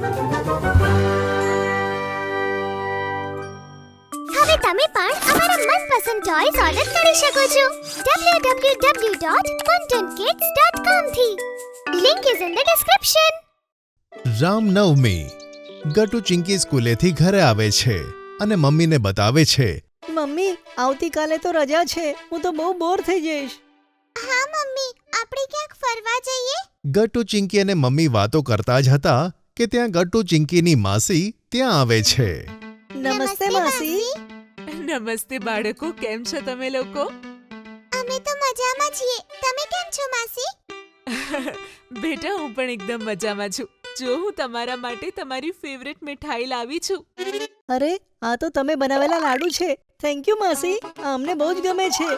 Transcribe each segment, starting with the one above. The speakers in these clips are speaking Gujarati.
હવે તમે પણ અમારા મનપસંદ ટોયઝ ઓર્ડર કરી શકો છો www.funtonkids.com થી. Link is in the description. Ramnavami. Gattu Chinki સ્કૂલેથી ઘરે આવે છે અને મમ્મીને બતાવે છે, મમ્મી આવતીકાલે તો રજા છે, હું તો બહુ બોર થઈ જઈશ. હા મમ્મી, આપણે ક્યાંક ફરવા જઈએ. ગટુ ચિંકી અને મમ્મી વાતો કરતા જ હતા કે ત્યાં ગટુ ચિંકીની માસી ત્યાં આવે છે. નમસ્તે માસી. નમસ્તે બાળકો, કેમ છો તમે લોકો? અમે તો મજામાં છીએ. તમે કેમ છો માસી? બેટા, હું પણ એકદમ મજામાં છું. જો હું તમારા માટે તમારી ફેવરેટ મીઠાઈ લાવી છું. અરે આ તો તમે બનાવેલા લાડુ છે. થેન્ક યુ માસી, આ અમને બહુ જ ગમે છે.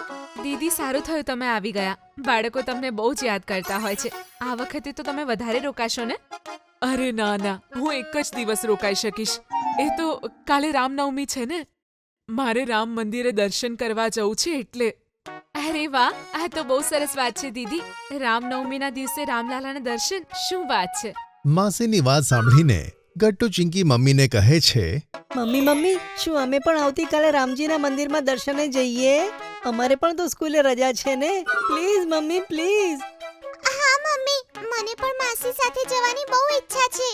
દીદી, સારું થયું તમે આવી ગયા. બાળકો તમને બહુ જ યાદ કરતા હોય છે. આ વખતે તો તમે વધારે રોકાશો ને? અરે ના ના, હું એક જ દિવસ રોકાઈ શકીશ. એ તો કાલે રામનવમી છે ને, મારે રામ મંદિરે દર્શન કરવા જવું છે એટલે. અરે વાહ, આ તો બહુ સરસ વાત છે દીદી. રામનવમીના દિવસે રામલાલાના દર્શન, શું વાત છે. માસીની વાત સાંભળીને ગટ્ટુ ચિંકી મમ્મીને કહે છે, મમ્મી શું અમે પણ આવતીકાલે રામજીના મંદિરમાં દર્શને જઈએ? અમારે પણ તો સ્કૂલે રજા છે ને. Please mummy, please. હા મમ્મી, મને પણ માસી સાથે જવાની બહુ ઈચ્છા છે.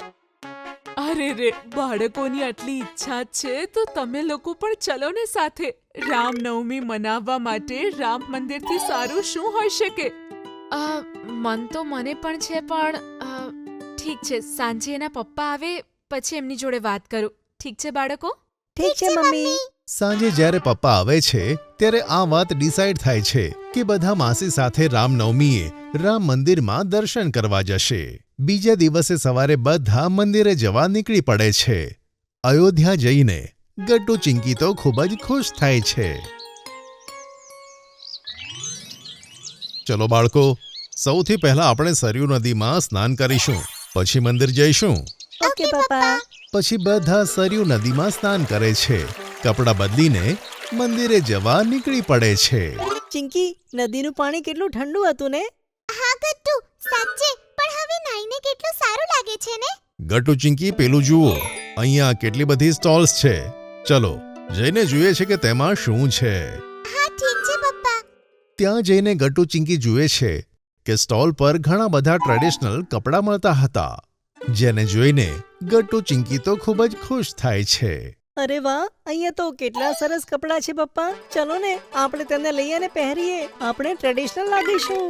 અરે રે, બાળકોની આટલી ઈચ્છા છે તો તમે લોકો પણ ચલો ને સાથે. રામનવમી મનાવવા માટે રામ મંદિરથી સારું શું હોઈ શકે? મન તો મને પણ છે, પણ ઠીક છે, સાંજે એના પપ્પા આવે પછી એમની જોડે વાત કરું. ઠીક છે બાળકો? ઠીક છે મમ્મી. સાંજે જ્યારે પપ્પા આવે છે ત્યારે આ વાત ડિસાઈડ થાય છે કે બધા માસી સાથે રામનવમીએ રામ મંદિરમાં દર્શન કરવા જશે. બીજા દિવસે સવારે બધા મંદિરે જવા નીકળી પડે છે. અયોધ્યા જઈને ગટ્ટુ ચિંકી તો ખૂબ જ ખુશ થાય છે. ચલો બાળકો, સૌથી પહેલા આપણે સરયુ નદીમાં સ્નાન કરીશું, પછી મંદિર જઈશું. ઓકે પપ્પા. પછી બધા સરયુ નદીમાં સ્નાન કરે છે. કપડાં બદલીને મંદિરે જવા નીકળી પડે છે. ચિંકી, નદીનું પાણી કેટલું ઠંડુ હતું ને? હા ગટ્ટુ, સાચે. પણ હવે નાઈને કેટલું સારું લાગે છે ને. ગટ્ટુ ચિંકી, પેલું જુઓ, અહીંયા કેટલી બધી સ્ટોલ્સ છે. ચલો જઈને જોઈએ છે કે તેમાં શું છે. હા ઠીક છે પપ્પા. ત્યાં જઈને ગટ્ટુ ચિંકી જુએ છે કે સ્ટોલ પર ઘણા બધા ટ્રેડિશનલ કપડાં મળતા હતા, જેને જોઈને ગટ્ટુ ચિંકી તો ખૂબ જ ખુશ થાય છે. અરે વાહ, અહીંયા તો કેટલા સરસ કપડાં છે પપ્પા. ચલો ને આપણે તેમને લઈ અને પહેરીએ. આપણે ટ્રેડિશનલ લાગીશું.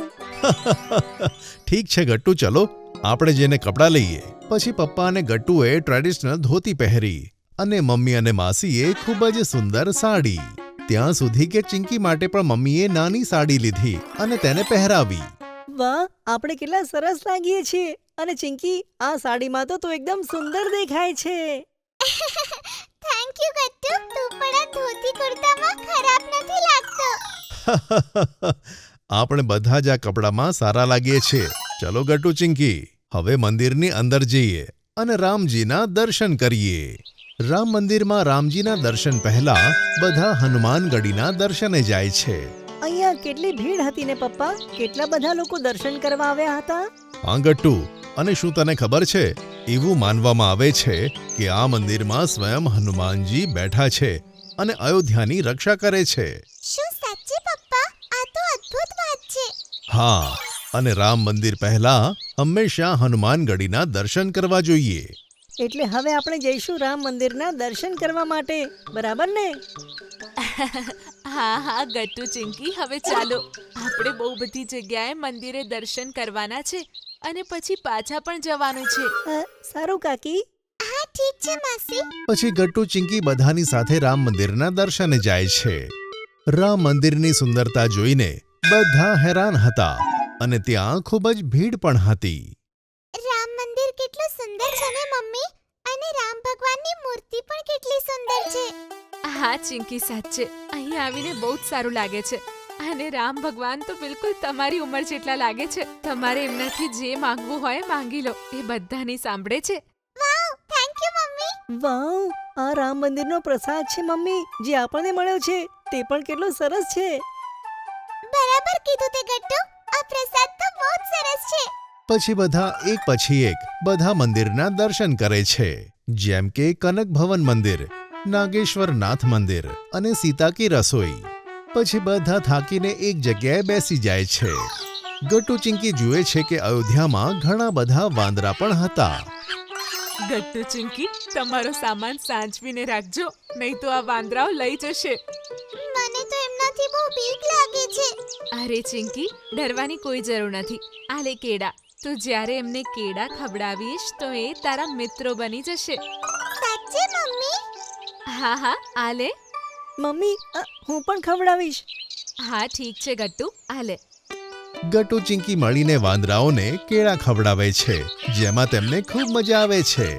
ઠીક છે ગટ્ટુ, ચલો આપણે જઈને કપડાં લઈએ. પછી પપ્પા અને ગટ્ટુએ ટ્રેડિશનલ ધોતી પહેરી અને મમ્મી અને માસીએ ખૂબ જ સુંદર સાડી. ત્યાં સુધી કે ચિંકી માટે પણ મમ્મીએ નાની સાડી લીધી અને તેને પહેરાવી. વાહ, આપણે કેટલા સરસ લાગીએ છીએ. અને ચિંકી, આ સાડીમાં તો તું એકદમ સુંદર દેખાય છે. થેન્ક યુ ગટ્ટુ, તું પણ આ ધોતી કુર્તામાં ખરાબ નથી લાગતો. આપણે બધા જ આ કપડામાં સારા લાગીએ છીએ. ચલો ગટ્ટુ ચિંકી, હવે મંદિરની અંદર જઈએ અને રામજીના દર્શન કરીએ. રામ મંદિરમાં રામજીના દર્શન પહેલા બધા હનુમાનગઢીના દર્શને જાય છે. અહીંયા કેટલી ભીડ હતી ને પપ્પા. કેટલા બધા લોકો દર્શન કરવા આવ્યા હતા. હા ગટ્ટુ, અને શું તને ખબર છે, એવું માનવામાં આવે છે કે આ મંદિરમાં સ્વયં હનુમાનજી બેઠા છે અને અયોધ્યાની રક્ષા કરે છે. શું સાચે પપ્પા? આ તો અદ્ભુત વાત છે. હા, અને રામ મંદિર પહેલા હંમેશા હનુમાનગઢીના દર્શન કરવા જોઈએ. એટલે હવે આપણે જઈશું રામ મંદિરના દર્શન કરવા માટે, બરાબર ને? હા હા ગટ્ટુ ચિંકી, હવે ચાલો. આપણે બહુ બધી જગ્યાએ મંદિરે દર્શન કરવાના છે અને પછી પાછા પણ જવાનું છે. સારું કાકી. હા ઠીક છે માસી. પછી ગટ્ટુ ચિંકી બધાની સાથે રામ મંદિરના દર્શને જાય છે. રામ મંદિરની સુંદરતા જોઈને બધા હેરાન હતા અને ત્યાં ખૂબ જ ભીડ પણ હતી. રામ મંદિર કેટલું સુંદર છે ને મમ્મી, અને રામ ભગવાનની મૂર્તિ પણ કેટલી સુંદર છે. હા ચિંકી, સાચે અહીં આવીને બહુ જ સારું લાગે છે. અને રામ ભગવાન તો બિલકુલ તમારી ઉંમર જેટલા લાગે છે. તમારે એમનાથી જે માંગવું હોય માંગી લો, એ બધાની સાંભળે છે. વાવ, થેન્ક યુ મમ્મી. વાવ, આ રામ મંદિરનો પ્રસાદ છે મમ્મી, જે આપણને મળ્યો છે તે પણ કેટલો સરસ છે. બરાબર કીધું તે ગટ્ટુ, આ પ્રસાદ તો બહુ જ સરસ છે. પછી બધા એક પછી એક બધા મંદિરના દર્શન કરે છે, જેમ કે કનક ભવન મંદિર, નાગેશ્વરનાથ મંદિર અને સીતા કી રસોઈ. પછી બધા થાકીને એક જગ્યાએ બેસી જાય છે. ગટ્ટુ ચિંકી જુએ છે કે અયોધ્યામાં ઘણા બધા વાંદરા પણ હતા. ગટ્ટુ ચિંકી, તમારો સામાન સાચવીને રાખજો, નહીં તો આ વાંદરાઓ લઈ જશે. મને તો એમનાથી બહુ બીક લાગે છે. અરે ચિંકી, ડરવાની કોઈ જરૂર નથી. આ લે કેળા, તું જ્યારે એમને કેળા ખવડાવીશ તો એ તારા મિત્રો બની જશે. સાચે મમ્મી? હા હા, આ લે. મમ્મી હું પણ ખવડાવીશ. હા ઠીક છે ગટ્ટુ, આ લે. ગટ્ટુ ચિંકી મળીને વાંદરાઓને કેળા ખવડાવે છે, જેમાં તેમને ખૂબ મજા આવે છે.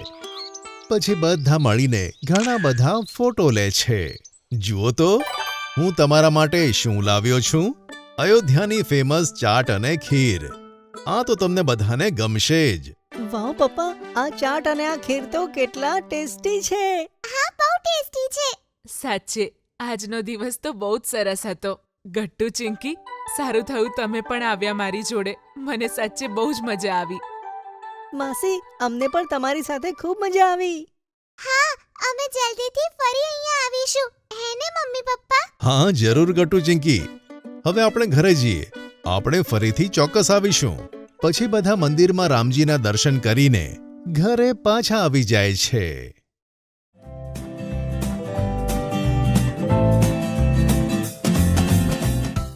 પછી બધા મળીને ઘણા બધા ફોટો લે છે. જુઓ તો હું તમારા માટે શું લાવ્યો છું. અયોધ્યાની ફેમસ ચાટ અને ખીર. આ તો તમને બધાને ગમશે જ. વાહ પપ્પા, આ ચાટ અને આ ખીર તો કેટલા ટેસ્ટી છે. હા, બહુ ટેસ્ટી છે. સાચે આજનો દિવસ તો બહુ જ સરસ હતો. ગટ્ટુ ચિંકી, સારું થયું તમે પણ આવ્યા મારી જોડે. મને સાચે બહુ જ મજા આવી. માસી, અમને પણ તમારી સાથે ખૂબ મજા આવી. હા, અમે જલ્દીથી ફરી અહીંયા આવીશું. હે ને મમ્મી પપ્પા? હા જરૂર ગટ્ટુ ચિંકી. હવે આપણે ઘરે જઈએ. આપણે ફરીથી ચોક્કસ આવીશું. પછી બધા મંદિરમાં રામજીના દર્શન કરીને ઘરે પાછા આવી જાય છે.